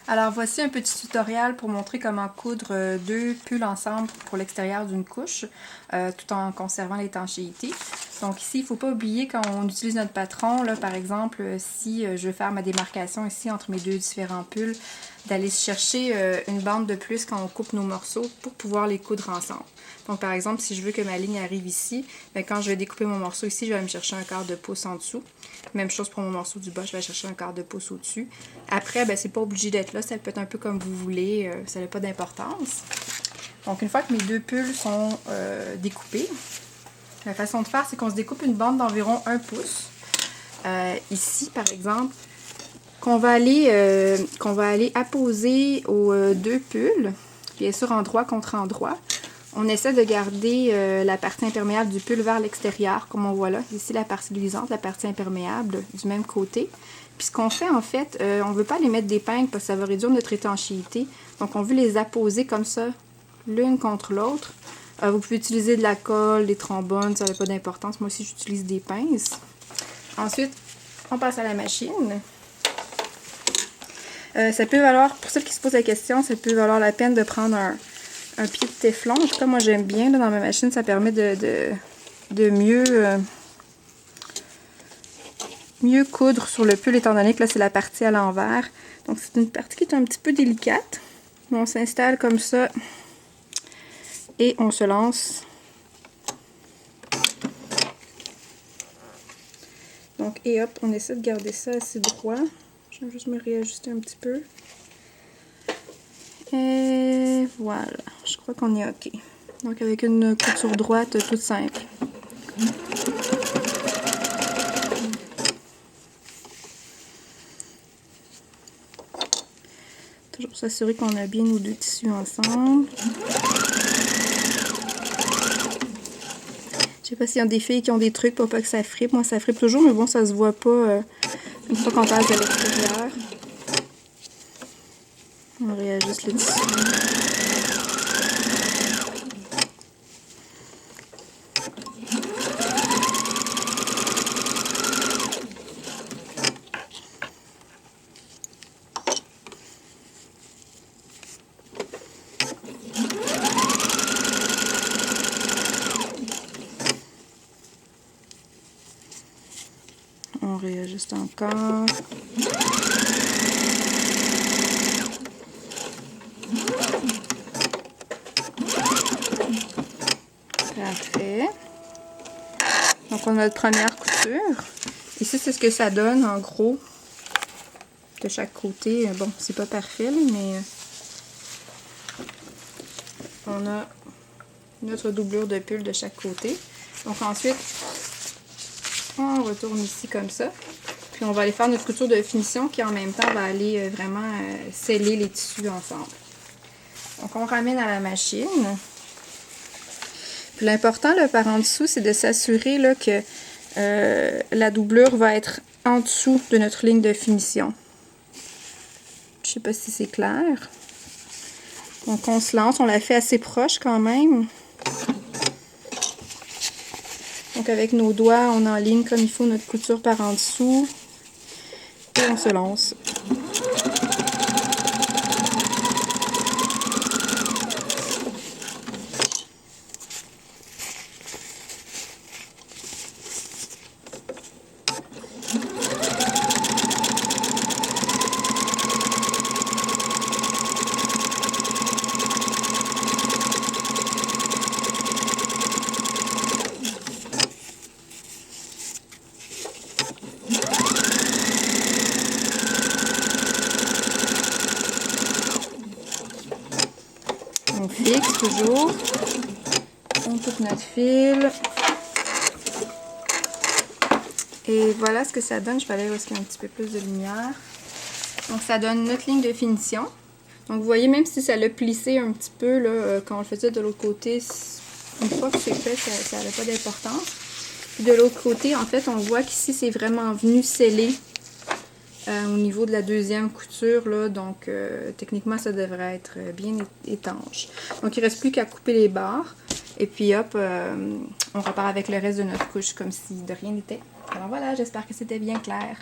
Alors voici un petit tutoriel pour montrer comment coudre deux pulls ensemble pour l'extérieur d'une couche, tout en conservant l'étanchéité. Donc ici, il ne faut pas oublier quand on utilise notre patron, là, par exemple, si je veux faire ma démarcation ici entre mes deux différents pulls, d'aller chercher une bande de plus quand on coupe nos morceaux pour pouvoir les coudre ensemble. Donc par exemple, si je veux que ma ligne arrive ici, bien, quand je vais découper mon morceau ici, je vais aller me chercher un quart de pouce en dessous. Même chose pour mon morceau du bas, je vais chercher un quart de pouce au-dessus. Après, ben, c'est pas obligé d'être là, ça peut être un peu comme vous voulez, ça n'a pas d'importance. Donc une fois que mes deux pulls sont découpés, la façon de faire, c'est qu'on se découpe une bande d'environ 1 pouce. Ici, par exemple, qu'on va aller apposer aux deux pulls, bien sûr endroit contre endroit. On essaie de garder la partie imperméable du pull vers l'extérieur, comme on voit là. Ici, la partie luisante, la partie imperméable du même côté. Puis ce qu'on fait, en fait, on ne veut pas les mettre d'épingle parce que ça va réduire notre étanchéité. Donc, on veut les apposer comme ça, l'une contre l'autre. Vous pouvez utiliser de la colle, des trombones, ça n'a pas d'importance. Moi aussi, j'utilise des pinces. Ensuite, on passe à la machine. Ça peut valoir, pour ceux qui se posent la question, ça peut valoir la peine de prendre un pied de téflon. En tout cas, moi, j'aime bien. Là, dans ma machine, ça permet de mieux coudre sur le pull, étant donné que là, c'est la partie à l'envers. Donc, c'est une partie qui est un petit peu délicate. Mais on s'installe comme ça et on se lance. Donc, et hop, on essaie de garder ça assez droit. Je vais juste me réajuster un petit peu. Et voilà, je crois qu'on est OK. Donc, avec une couture droite toute simple. Toujours s'assurer qu'on a bien nos deux tissus ensemble. Je sais pas s'il y a des filles qui ont des trucs pour pas que ça frippe. Moi, ça frippe toujours, mais bon, ça se voit pas une fois qu'on passe de l'extérieur. On réajuste le tissu. On réajuste encore. Parfait. Donc, on a notre première couture. Ici, c'est ce que ça donne, en gros, de chaque côté. Bon, c'est pas parfait, mais on a notre doublure de pull de chaque côté. Donc, ensuite, on retourne ici comme ça. Puis, on va aller faire notre couture de finition qui, en même temps, va aller vraiment sceller les tissus ensemble. Donc, on ramène à la machine. Puis l'important là, par en dessous, c'est de s'assurer là, que la doublure va être en dessous de notre ligne de finition. Je sais pas si c'est clair. Donc on se lance, on la fait assez proche quand même. Donc avec nos doigts, on enligne comme il faut notre couture par en dessous. Et on se lance. On fixe toujours. On coupe notre fil. Et voilà ce que ça donne. Je vais aller où est-ce qu'il y a un petit peu plus de lumière. Donc ça donne notre ligne de finition. Donc vous voyez, même si ça l'a plissé un petit peu là, quand on le faisait de l'autre côté, une fois que c'est fait, ça n'avait pas d'importance. Puis de l'autre côté, en fait, on voit qu'ici c'est vraiment venu sceller au niveau de la deuxième couture, là, donc techniquement ça devrait être bien étanche. Donc il ne reste plus qu'à couper les barres et puis hop, on repart avec le reste de notre couche comme si de rien n'était. Alors voilà, j'espère que c'était bien clair.